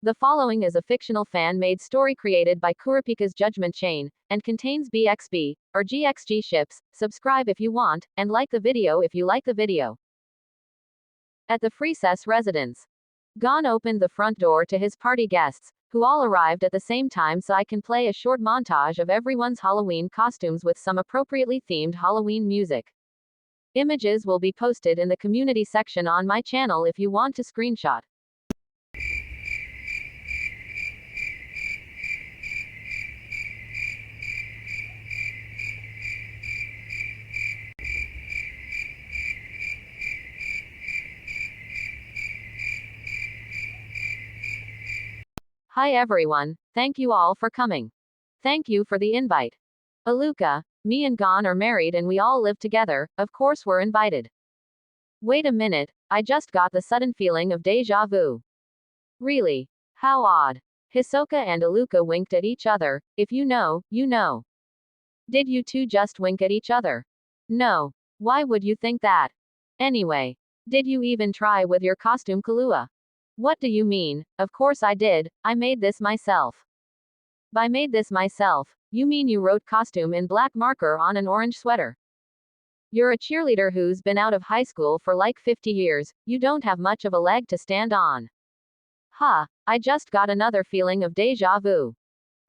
The following is a fictional fan-made story created by Kurapika's Judgment Chain, and contains BXB, or GXG ships. Subscribe if you want, and like the video if you like the video. At the Freecess residence, Gon opened the front door to his party guests, who all arrived at the same time, so I can play a short montage of everyone's Halloween costumes with some appropriately themed Halloween music. Images will be posted in the community section on my channel if you want to screenshot. Hi everyone, thank you all for coming. Thank you for the invite. Aluka, me and Gon are married and we all live together, of course we're invited. Wait a minute, I just got the sudden feeling of deja vu. Really? How odd. Hisoka and Aluka winked at each other. If you know, you know. Did you two just wink at each other? No. Why would you think that? Anyway, did you even try with your costume, Kahlua? What do you mean? Of course I did, I made this myself. By made this myself, you mean you wrote costume in black marker on an orange sweater. You're a cheerleader who's been out of high school for like 50 years, you don't have much of a leg to stand on. Ha, I just got another feeling of deja vu.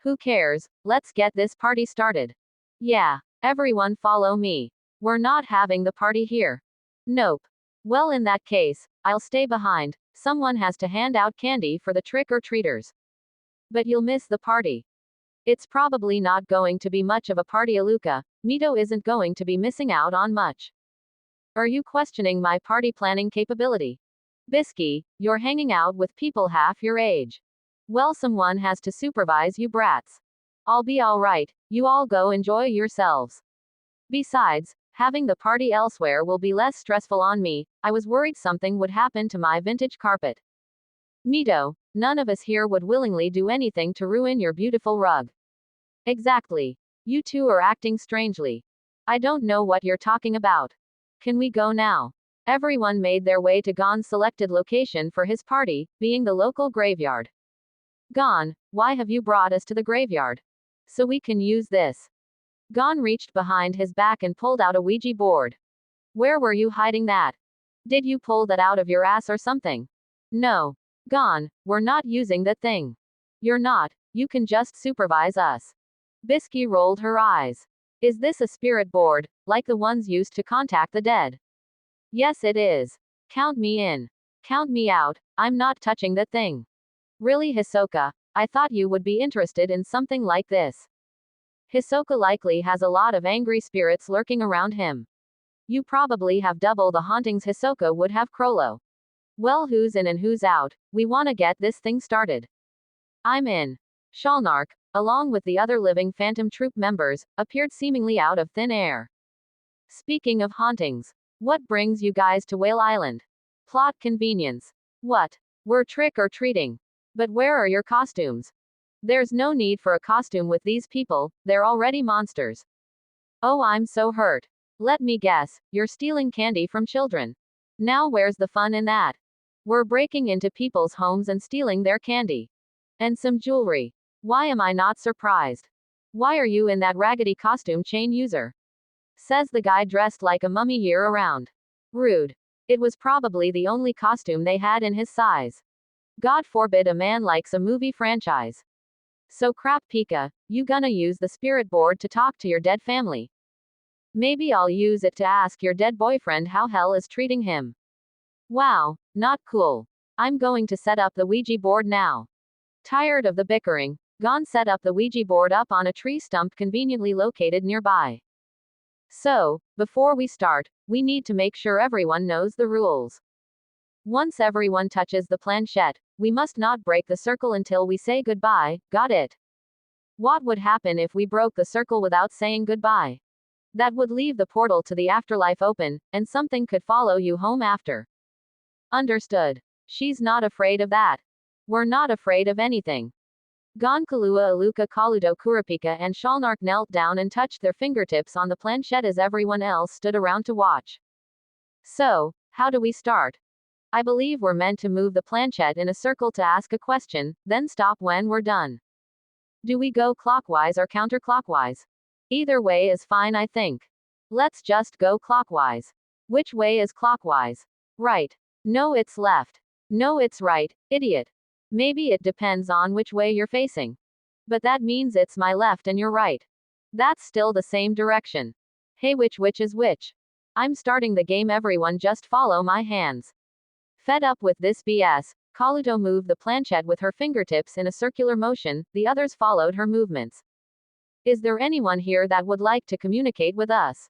Who cares, let's get this party started. Yeah, everyone follow me. We're not having the party here. Nope. Well, in that case, I'll stay behind. Someone has to hand out candy for the trick-or-treaters. But you'll miss the party. It's probably not going to be much of a party, Aluka. Mito isn't going to be missing out on much. Are you questioning my party planning capability? Bisky, you're hanging out with people half your age. Well, someone has to supervise you brats. I'll be alright, you all go enjoy yourselves. Besides, having the party elsewhere will be less stressful on me. I was worried something would happen to my vintage carpet. Mito, none of us here would willingly do anything to ruin your beautiful rug. Exactly. You two are acting strangely. I don't know what you're talking about. Can we go now? Everyone made their way to Gon's selected location for his party, being the local graveyard. Gon, why have you brought us to the graveyard? So we can use this. Gon reached behind his back and pulled out a Ouija board. Where were you hiding that? Did you pull that out of your ass or something? No. Gon, we're not using that thing. You're not, you can just supervise us. Bisky rolled her eyes. Is this a spirit board, like the ones used to contact the dead? Yes, it is. Count me in. Count me out, I'm not touching that thing. Really, Hisoka, I thought you would be interested in something like this. Hisoka likely has a lot of angry spirits lurking around him. You probably have double the hauntings Hisoka would have Crollo. Well, who's in and who's out? We wanna get this thing started. I'm in. Shalnark, along with the other living Phantom Troop members, appeared seemingly out of thin air. Speaking of hauntings, what brings you guys to Whale Island? Plot convenience. What? We're trick-or-treating. But where are your costumes? There's no need for a costume with these people, they're already monsters. Oh, I'm so hurt. Let me guess, you're stealing candy from children. Now where's the fun in that? We're breaking into people's homes and stealing their candy. And some jewelry. Why am I not surprised? Why are you in that raggedy costume, chain user? Says the guy dressed like a mummy year-round. Rude. It was probably the only costume they had in his size. God forbid a man likes a movie franchise. So crap, Pika, you gonna use the spirit board to talk to your dead family? Maybe I'll use it to ask your dead boyfriend how hell is treating him. Wow, not cool. I'm going to set up the Ouija board now. Tired of the bickering, Gon set up the Ouija board up on a tree stump conveniently located nearby. So, before we start, we need to make sure everyone knows the rules. Once everyone touches the planchette, we must not break the circle until we say goodbye, got it? What would happen if we broke the circle without saying goodbye? That would leave the portal to the afterlife open, and something could follow you home after. Understood. She's not afraid of that. We're not afraid of anything. Gon, Kahlua, Aluka, Kaluto, Kurapika and Shalnark knelt down and touched their fingertips on the planchette as everyone else stood around to watch. So, how do we start? I believe we're meant to move the planchette in a circle to ask a question, then stop when we're done. Do we go clockwise or counterclockwise? Either way is fine, I think. Let's just go clockwise. Which way is clockwise? Right. No, it's left. No, it's right, idiot. Maybe it depends on which way you're facing. But that means it's my left and your right. That's still the same direction. Hey, which is which? I'm starting the game, everyone just follow my hands. Fed up with this BS, Kaluto moved the planchette with her fingertips in a circular motion, the others followed her movements. Is there anyone here that would like to communicate with us?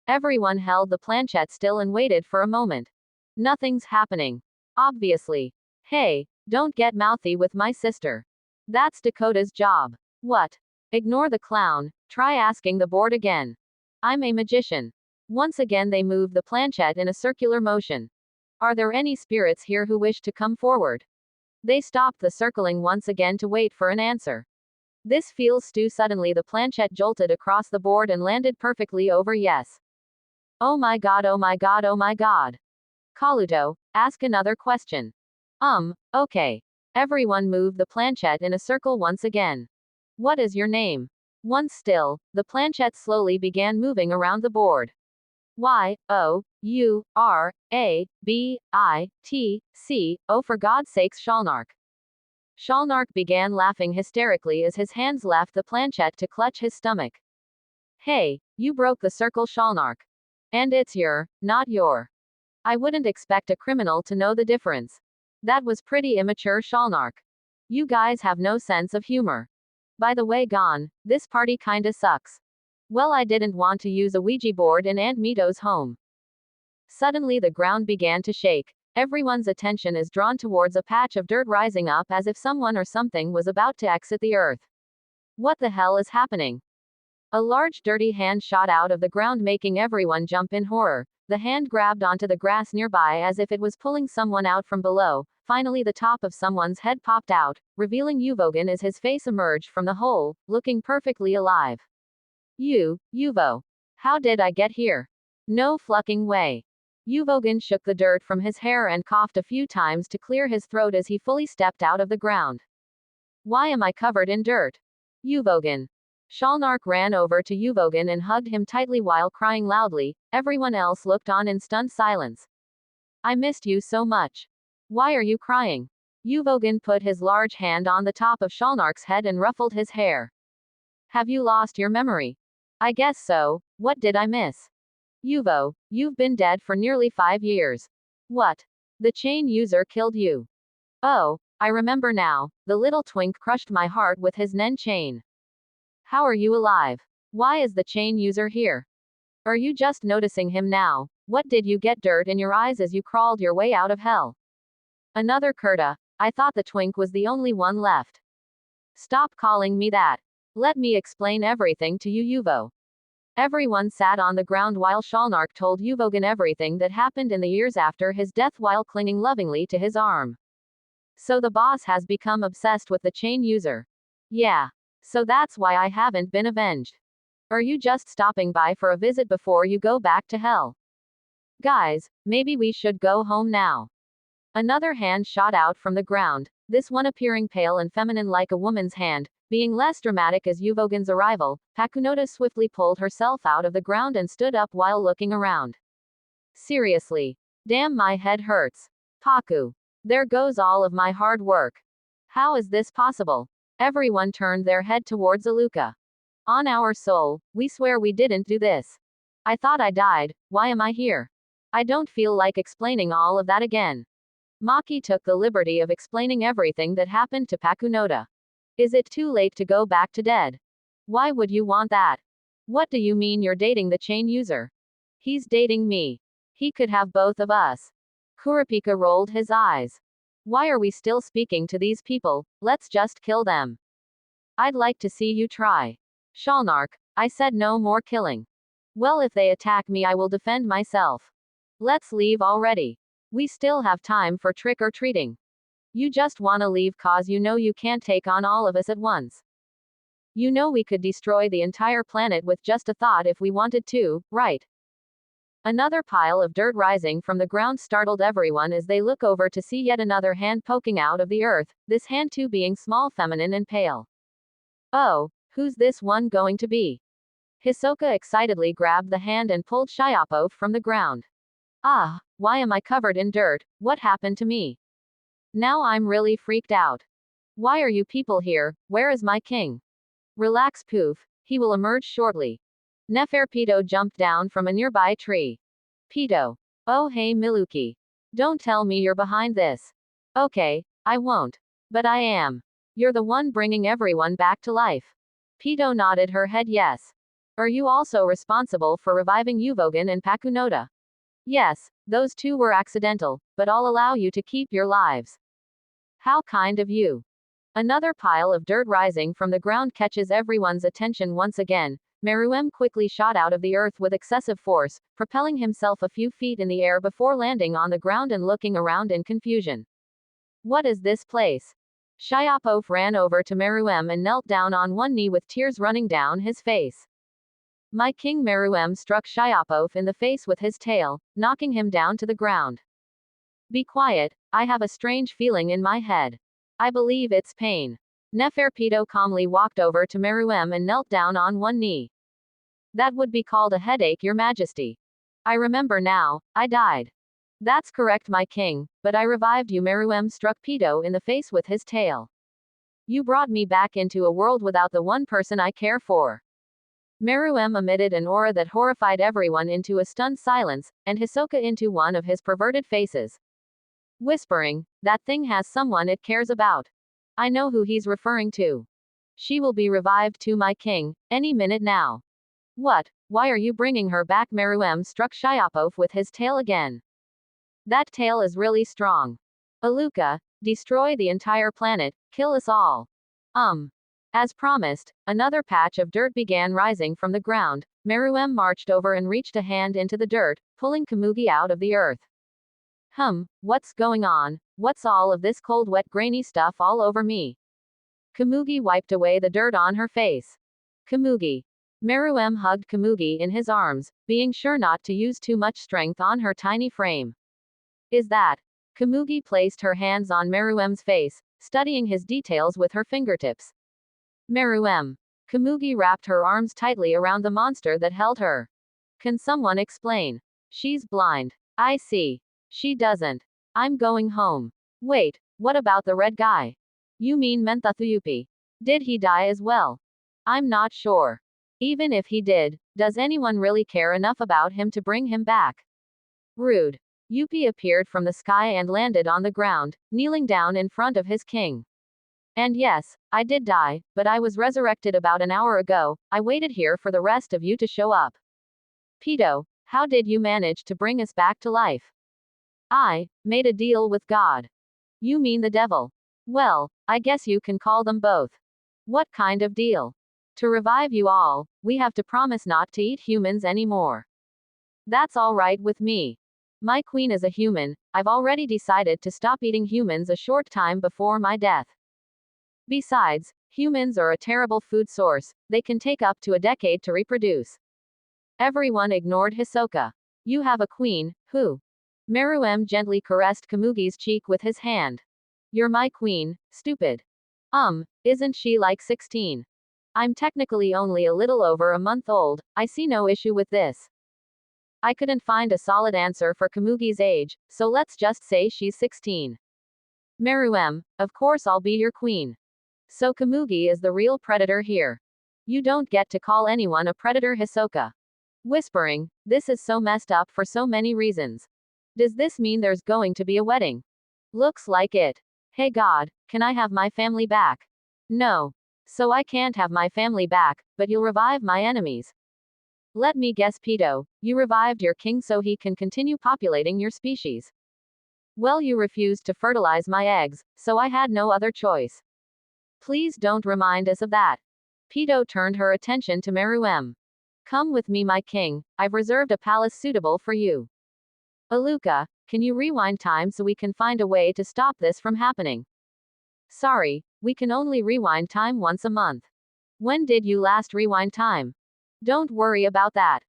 Everyone held the planchette still and waited for a moment. Nothing's happening. Obviously. Hey, don't get mouthy with my sister. That's Dakota's job. What? Ignore the clown, try asking the board again. I'm a magician. Once again they moved the planchette in a circular motion. Are there any spirits here who wish to come forward? They stopped the circling once again to wait for an answer. This feels too suddenly. The planchette jolted across the board and landed perfectly over yes. Oh my god, oh my god, oh my god. Kaluto, ask another question. Okay. Everyone moved the planchette in a circle once again. What is your name? Once still, the planchette slowly began moving around the board. Y-O-U-R-A-B-I-T-C, oh for God's sakes, Shalnark. Shalnark began laughing hysterically as his hands left the planchette to clutch his stomach. Hey, you broke the circle, Shalnark. And it's not your. I wouldn't expect a criminal to know the difference. That was pretty immature, Shalnark. You guys have no sense of humor. By the way, Gon, this party kinda sucks. Well, I didn't want to use a Ouija board in Aunt Mito's home. Suddenly the ground began to shake. Everyone's attention is drawn towards a patch of dirt rising up as if someone or something was about to exit the earth. What the hell is happening? A large dirty hand shot out of the ground, making everyone jump in horror. The hand grabbed onto the grass nearby as if it was pulling someone out from below. Finally, the top of someone's head popped out, revealing Uvogan as his face emerged from the hole, looking perfectly alive. Uvo. How did I get here? No fucking way. Uvogan shook the dirt from his hair and coughed a few times to clear his throat as he fully stepped out of the ground. Why am I covered in dirt? Uvogan. Shalnark ran over to Uvogan and hugged him tightly while crying loudly. Everyone else looked on in stunned silence. I missed you so much. Why are you crying? Uvogan put his large hand on the top of Shalnark's head and ruffled his hair. Have you lost your memory? I guess so. What did I miss? Uvo, you've been dead for nearly 5 years. What? The chain user killed you. Oh, I remember now. The little twink crushed my heart with his Nen chain. How are you alive? Why is the chain user here? Are you just noticing him now? What did you get dirt in your eyes as you crawled your way out of hell? Another Kurta. I thought the twink was the only one left. Stop calling me that. Let me explain everything to you, Uvo. Everyone sat on the ground while Shalnark told Uvogan everything that happened in the years after his death while clinging lovingly to his arm. So the boss has become obsessed with the chain user. Yeah. So that's why I haven't been avenged. Are you just stopping by for a visit before you go back to hell? Guys, maybe we should go home now. Another hand shot out from the ground, this one appearing pale and feminine like a woman's hand. Being less dramatic as Uvogan's arrival, Pakunoda swiftly pulled herself out of the ground and stood up while looking around. Seriously. Damn, my head hurts. Paku. There goes all of my hard work. How is this possible? Everyone turned their head towards Aluka. On our soul, we swear we didn't do this. I thought I died, why am I here? I don't feel like explaining all of that again. Maki took the liberty of explaining everything that happened to Pakunoda. Is it too late to go back to dead? Why would you want that? What do you mean you're dating the chain user? He's dating me. He could have both of us. Kurapika rolled his eyes. Why are we still speaking to these people? Let's just kill them. I'd like to see you try. Shalnark, I said no more killing. Well, if they attack me, I will defend myself. Let's leave already. We still have time for trick or treating. You just wanna leave cause you know you can't take on all of us at once. You know we could destroy the entire planet with just a thought if we wanted to, right? Another pile of dirt rising from the ground startled everyone as they look over to see yet another hand poking out of the earth, this hand too being small, feminine, and pale. Oh, who's this one going to be? Hisoka excitedly grabbed the hand and pulled Shyapo from the ground. Ah, why am I covered in dirt? What happened to me? Now I'm really freaked out. Why are you people here? Where is my king? Relax, Poof. He will emerge shortly. Neferpito jumped down from a nearby tree. Pito. Oh hey Miluki. Don't tell me you're behind this. Okay, I won't. But I am. You're the one bringing everyone back to life. Pito nodded her head yes. Are you also responsible for reviving Uvogan and Pakunoda? Yes, those two were accidental, but I'll allow you to keep your lives. How kind of you. Another pile of dirt rising from the ground catches everyone's attention once again. Meruem quickly shot out of the earth with excessive force, propelling himself a few feet in the air before landing on the ground and looking around in confusion. What is this place? Shyapo ran over to Meruem and knelt down on one knee with tears running down his face. My king. Meruem struck Shyapo in the face with his tail, knocking him down to the ground. Be quiet, I have a strange feeling in my head. I believe it's pain. Neferpito calmly walked over to Meruem and knelt down on one knee. That would be called a headache, your majesty. I remember now, I died. That's correct, my king, but I revived you. Meruem struck Pito in the face with his tail. You brought me back into a world without the one person I care for. Meruem emitted an aura that horrified everyone into a stunned silence, and Hisoka into one of his perverted faces. Whispering, that thing has someone it cares about. I know who he's referring to. She will be revived too, my king, any minute now. What? Why are you bringing her back? Meruem struck Shyapo with his tail again. That tail is really strong. Aluka, destroy the entire planet, kill us all. As promised, another patch of dirt began rising from the ground. Meruem marched over and reached a hand into the dirt, pulling Komugi out of the earth. What's going on? What's all of this cold, wet, grainy stuff all over me? Komugi wiped away the dirt on her face. Komugi. Meruem hugged Komugi in his arms, being sure not to use too much strength on her tiny frame. Is that? Komugi placed her hands on Meruem's face, studying his details with her fingertips. Meruem. Komugi wrapped her arms tightly around the monster that held her. Can someone explain? She's blind. I see. She doesn't. I'm going home. Wait, what about the red guy? You mean Menthathuyupi? Did he die as well? I'm not sure. Even if he did, does anyone really care enough about him to bring him back? Rude. Yuppie appeared from the sky and landed on the ground, kneeling down in front of his king. And yes, I did die, but I was resurrected about an hour ago. I waited here for the rest of you to show up. Pito, how did you manage to bring us back to life? I made a deal with God. You mean the devil? Well, I guess you can call them both. What kind of deal? To revive you all, we have to promise not to eat humans anymore. That's all right with me. My queen is a human. I've already decided to stop eating humans a short time before my death. Besides, humans are a terrible food source. They can take up to a decade to reproduce. Everyone ignored Hisoka. You have a queen, who? Meruem gently caressed Komugi's cheek with his hand. You're my queen, stupid. Isn't she like 16? I'm technically only a little over a month old. I see no issue with this. I couldn't find a solid answer for Komugi's age, so let's just say she's 16. Meruem, of course I'll be your queen. So Komugi is the real predator here. You don't get to call anyone a predator. Hisoka. Whispering, this is so messed up for so many reasons. Does this mean there's going to be a wedding? Looks like it. Hey God, can I have my family back? No. So I can't have my family back, but you'll revive my enemies. Let me guess, Pito, you revived your king so he can continue populating your species. Well, you refused to fertilize my eggs, so I had no other choice. Please don't remind us of that. Pito turned her attention to Meruem. Come with me, my king. I've reserved a palace suitable for you. Aluka, can you rewind time so we can find a way to stop this from happening? Sorry, we can only rewind time once a month. When did you last rewind time? Don't worry about that.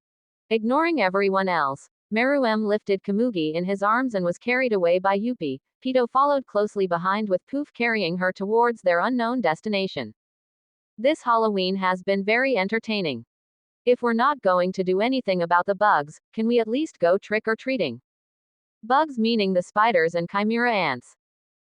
Ignoring everyone else, Meruem lifted Kamugi in his arms and was carried away by Yuppie. Pito followed closely behind with Poof carrying her towards their unknown destination. This Halloween has been very entertaining. If we're not going to do anything about the bugs, can we at least go trick-or-treating? Bugs meaning the spiders and chimera ants.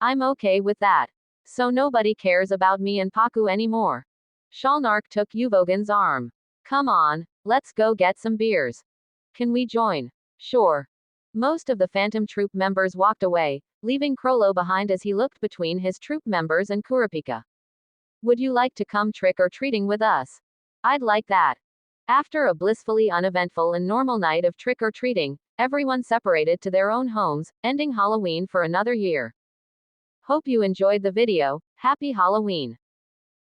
I'm okay with that. So nobody cares about me and Paku anymore. Shalnark took Yuvogan's arm. Come on, let's go get some beers. Can we join? Sure. Most of the Phantom Troop members walked away, leaving Crollo behind as he looked between his troop members and Kurapika. Would you like to come trick-or-treating with us? I'd like that. After a blissfully uneventful and normal night of trick-or-treating, everyone separated to their own homes, ending Halloween for another year. Hope you enjoyed the video. Happy Halloween!